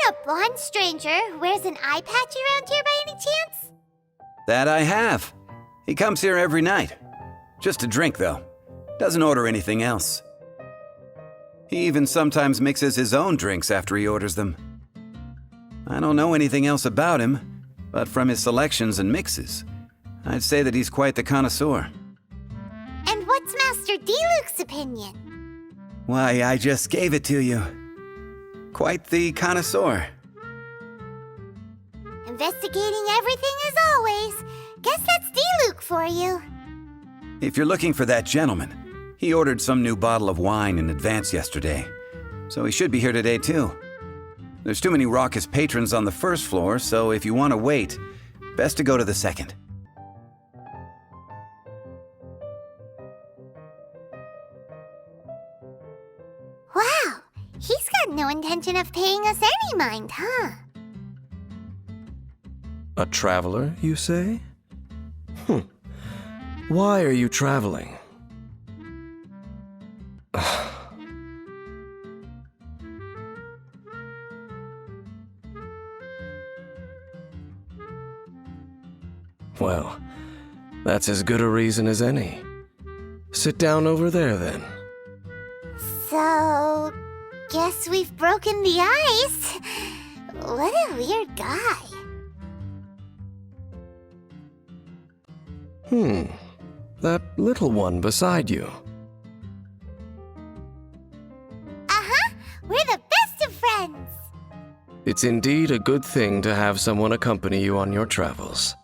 a blonde stranger who wears an eye patch around here by any chance? That I have. He comes here every night. Just to drink, though. Doesn't order anything else. He even sometimes mixes his own drinks after he orders them. I don't know anything else about him, but from his selections and mixes, I'd say that he's quite the connoisseur. And what's Master D-Luke's opinion? Why, I just gave it to you. Quite the connoisseur. Investigating everything as always. Guess that's D-Luke for you. If you're looking for that gentleman, he ordered some new bottle of wine in advance yesterday, so he should be here today too. There's too many raucous patrons on the first floor, so if you want to wait, best to go to the second. Wow, he's got no intention of paying us any mind, huh? A traveler, you say? Why are you traveling? Well, that's as good a reason as any. Sit down over there, then. So, guess we've broken the ice. What a weird guy. That little one beside you. Uh-huh, we're the best of friends. It's indeed a good thing to have someone accompany you on your travels.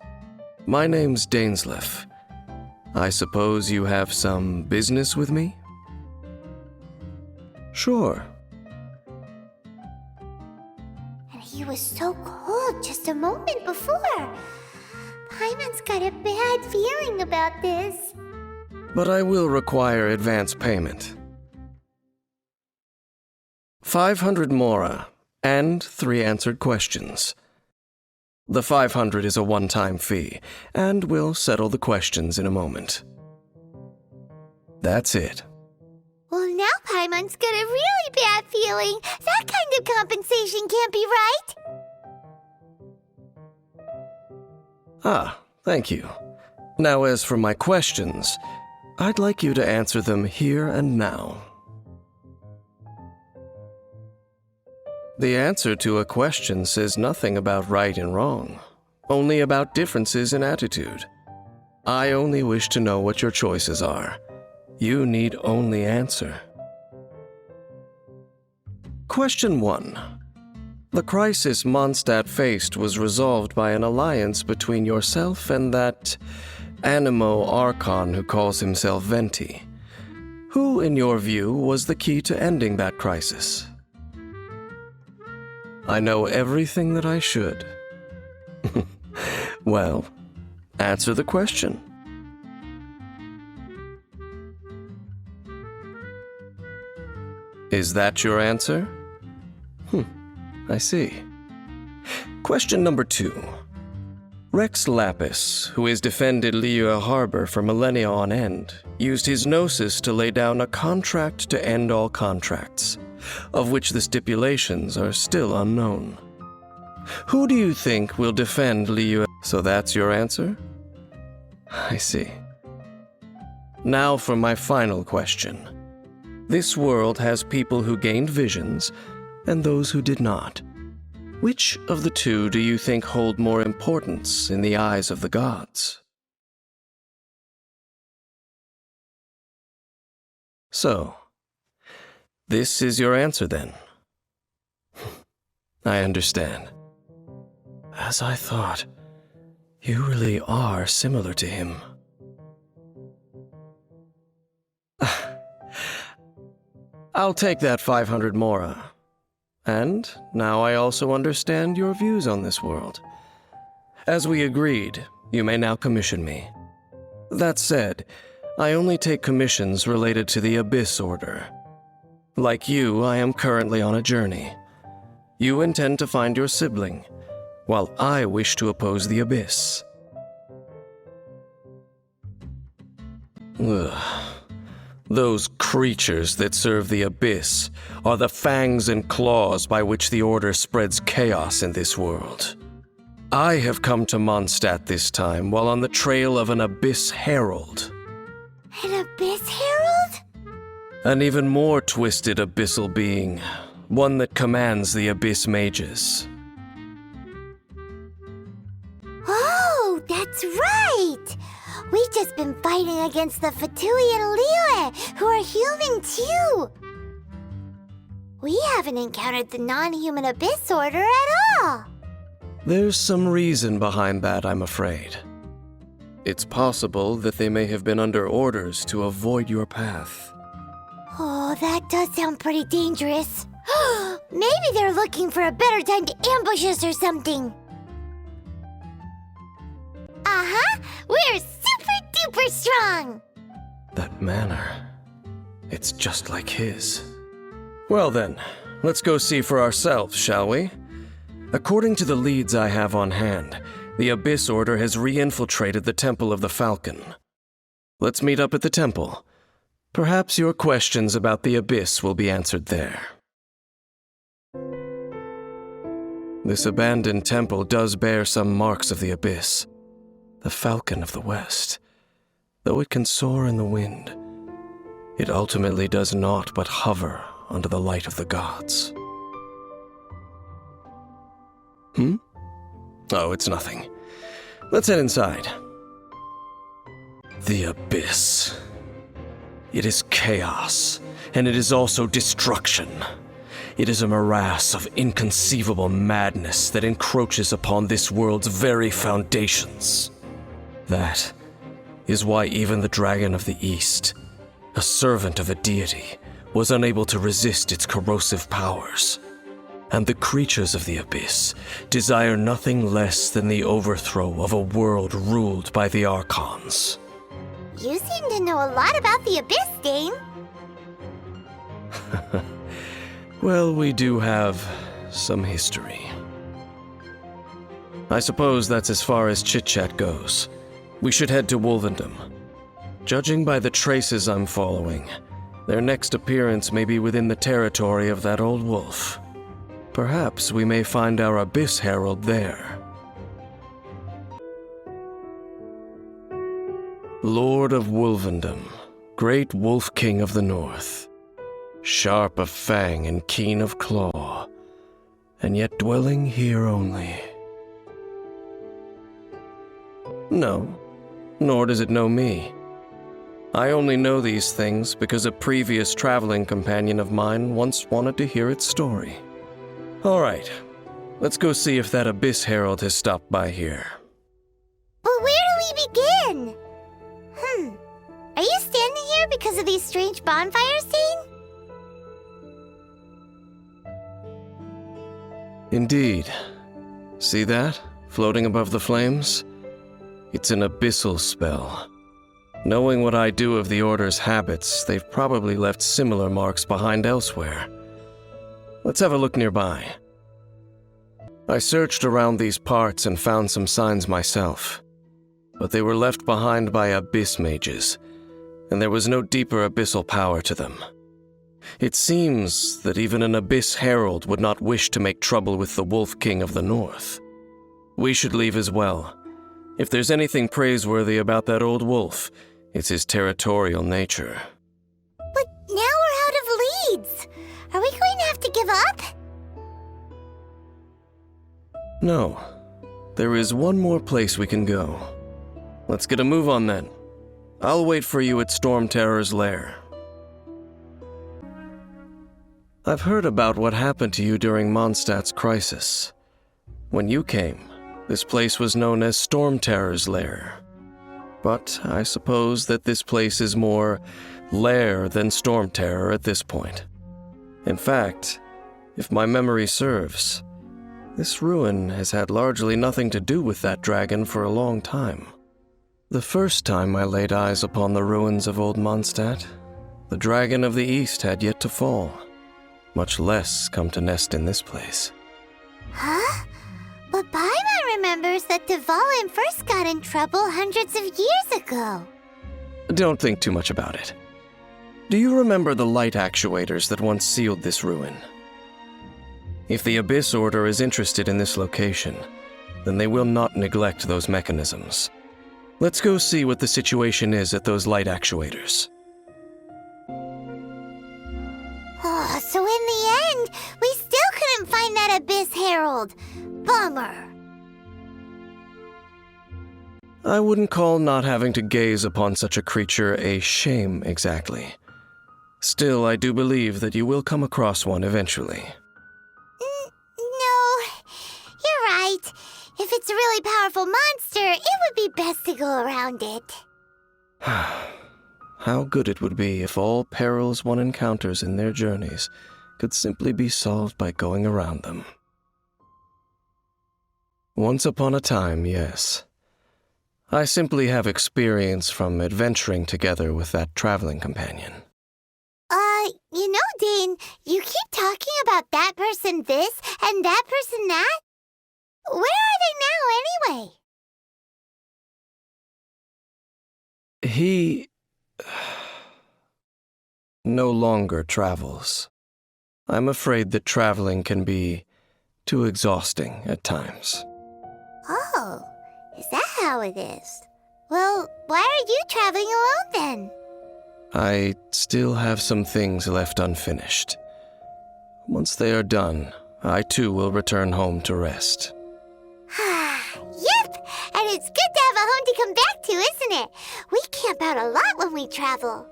My name's Dainsleif. I suppose you have some business with me? Sure. And he was so cold just a moment before. Paimon's got a bad feeling about this. But I will require advance payment. 500 mora, and 3 answered questions. The 500 is a one-time fee, and we'll settle the questions in a moment. That's it. Well, now Paimon's got a really bad feeling. That kind of compensation can't be right. Ah, thank you. Now, as for my questions, I'd like you to answer them here and now. The answer to a question says nothing about right and wrong, only about differences in attitude. I only wish to know what your choices are. You need only answer. Question 1. The crisis Mondstadt faced was resolved by an alliance between yourself and that Animo Archon who calls himself Venti. Who, in your view, was the key to ending that crisis? I know everything that I should. Well, answer the question. Is that your answer? I see. Question number 2. Rex Lapis, who has defended Liyue Harbor for millennia on end, used his gnosis to lay down a contract to end all contracts, of which the stipulations are still unknown. Who do you think will defend Liyue? So that's your answer? I see. Now for my final question. This world has people who gained visions and those who did not. Which of the two do you think hold more importance in the eyes of the gods? So, this is your answer then. I understand. As I thought, you really are similar to him. I'll take that 500 mora. And now I also understand your views on this world. As we agreed, you may now commission me. That said, I only take commissions related to the Abyss Order. Like you, I am currently on a journey. You intend to find your sibling, while I wish to oppose the Abyss. Those creatures that serve the Abyss are the fangs and claws by which the Order spreads chaos in this world. I have come to Mondstadt this time while on the trail of an Abyss Herald. An Abyss Herald? An even more twisted abyssal being, one that commands the Abyss mages. Oh, that's right! We've just been fighting against the Fatui and Liyue, who are human too! We haven't encountered the non-human Abyss Order at all! There's some reason behind that, I'm afraid. It's possible that they may have been under orders to avoid your path. Oh, that does sound pretty dangerous. Maybe they're looking for a better time to ambush us or something. Uh-huh! We're super-duper strong! That manner, it's just like his. Well then, let's go see for ourselves, shall we? According to the leads I have on hand, the Abyss Order has re-infiltrated the Temple of the Falcon. Let's meet up at the temple. Perhaps your questions about the Abyss will be answered there. This abandoned temple does bear some marks of the Abyss. The Falcon of the West. Though it can soar in the wind, it ultimately does naught but hover under the light of the gods. Oh, it's nothing. Let's head inside. The Abyss. It is chaos, and it is also destruction. It is a morass of inconceivable madness that encroaches upon this world's very foundations. That is why even the Dragon of the East, a servant of a deity, was unable to resist its corrosive powers. And the creatures of the Abyss desire nothing less than the overthrow of a world ruled by the Archons. You seem to know a lot about the Abyss, Dane. Well, we do have some history. I suppose that's as far as chit-chat goes. We should head to Wolvendom. Judging by the traces I'm following, their next appearance may be within the territory of that old wolf. Perhaps we may find our Abyss Herald there. Lord of Wolvendom, great Wolf King of the North, sharp of fang and keen of claw, and yet dwelling here only. No, nor does it know me. I only know these things because a previous traveling companion of mine once wanted to hear its story. All right, let's go see if that Abyss Herald has stopped by here. But where do we begin? Are you standing here because of these strange bonfires, Dane? Indeed. See that, floating above the flames? It's an abyssal spell. Knowing what I do of the Order's habits, they've probably left similar marks behind elsewhere. Let's have a look nearby. I searched around these parts and found some signs myself, but they were left behind by Abyss mages, and there was no deeper abyssal power to them. It seems that even an Abyss Herald would not wish to make trouble with the Wolf King of the North. We should leave as well. If there's anything praiseworthy about that old wolf, it's his territorial nature. But now we're out of leads. Are we going to have to give up? No. There is one more place we can go. Let's get a move on then. I'll wait for you at Storm Terror's lair. I've heard about what happened to you during Mondstadt's crisis. When you came, this place was known as Storm Terror's lair. But I suppose that this place is more lair than Storm Terror at this point. In fact, if my memory serves, this ruin has had largely nothing to do with that dragon for a long time. The first time I laid eyes upon the ruins of old Mondstadt, the Dragon of the East had yet to fall, much less come to nest in this place. Huh? But Paimon remembers that Dvalin first got in trouble hundreds of years ago. Don't think too much about it. Do you remember the light actuators that once sealed this ruin? If the Abyss Order is interested in this location, then they will not neglect those mechanisms. Let's go see what the situation is at those light actuators. Oh, so in the end, we still couldn't find that Abyss Herald. Bummer. I wouldn't call not having to gaze upon such a creature a shame exactly. Still, I do believe that you will come across one eventually. No, you're right. If it's a really powerful monster, it would be best to go around it. How good it would be if all perils one encounters in their journeys could simply be solved by going around them. Once upon a time, yes. I simply have experience from adventuring together with that traveling companion. You know, Dane, you keep talking about that person this and that person that. Where are they now, anyway? He no longer travels. I'm afraid that traveling can be too exhausting at times. Oh, is that how it is? Well, why are you traveling alone then? I still have some things left unfinished. Once they are done, I too will return home to rest. Yep, and it's good to have a home to come back to, isn't it? We camp out a lot when we travel.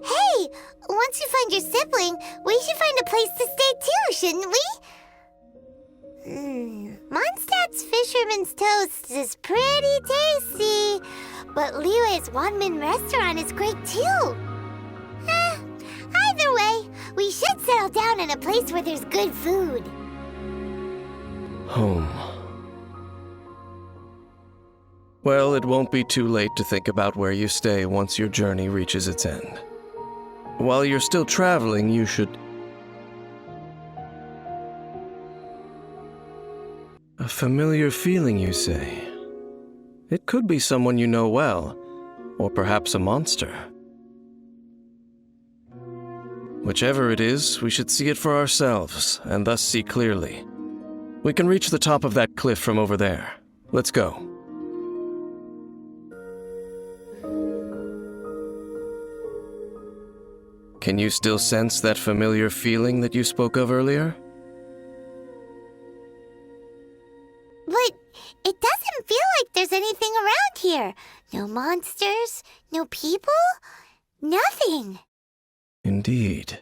Hey, once you find your sibling, we should find a place to stay too, shouldn't we? Mondstadt's Fisherman's Toast is pretty tasty, but Liyue's one-man restaurant is great too. Either way, we should settle down in a place where there's good food. Home. Well, it won't be too late to think about where you stay once your journey reaches its end. While you're still traveling, you should... A familiar feeling, you say? It could be someone you know well, or perhaps a monster. Whichever it is, we should see it for ourselves, and thus see clearly. We can reach the top of that cliff from over there. Let's go. Can you still sense that familiar feeling that you spoke of earlier? But it doesn't feel like there's anything around here. No monsters, no people, nothing. Indeed.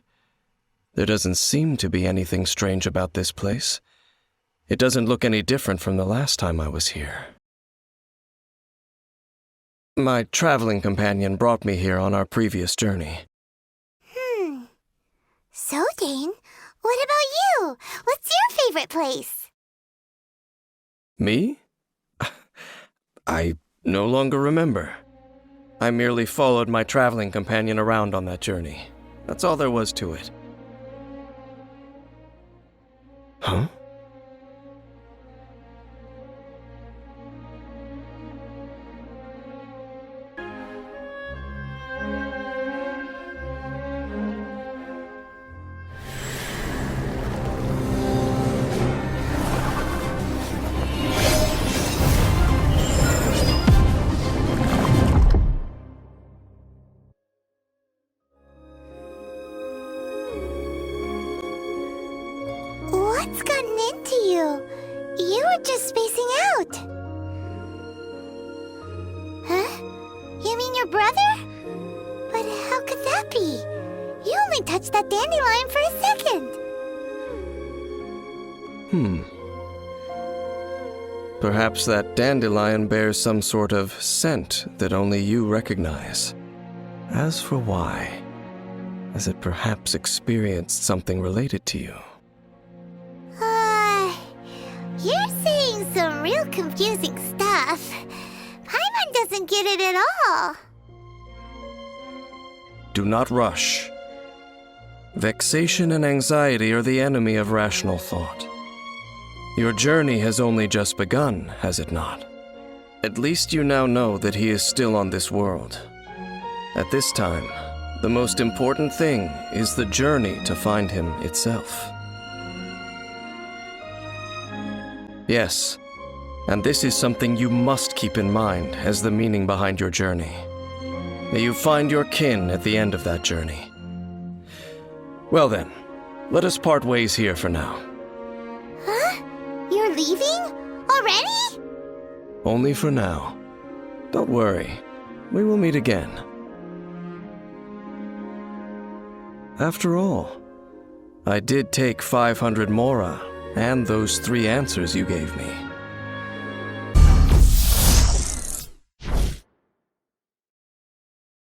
There doesn't seem to be anything strange about this place. It doesn't look any different from the last time I was here. My traveling companion brought me here on our previous journey. So, Dane, what about you? What's your favorite place? Me? I no longer remember. I merely followed my traveling companion around on that journey. That's all there was to it. Huh? What's gotten into you? You were just spacing out. Huh? You mean your brother? But how could that be? You only touched that dandelion for a second. Perhaps that dandelion bears some sort of scent that only you recognize. As for why, has it perhaps experienced something related to you? You're saying some real confusing stuff. Paimon doesn't get it at all. Do not rush. Vexation and anxiety are the enemy of rational thought. Your journey has only just begun, has it not? At least you now know that he is still on this world. At this time, the most important thing is the journey to find him itself. Yes, and this is something you must keep in mind as the meaning behind your journey. May you find your kin at the end of that journey. Well then, let us part ways here for now. Huh? You're leaving? Already? Only for now. Don't worry, we will meet again. After all, I did take 500 mora and those 3 answers you gave me.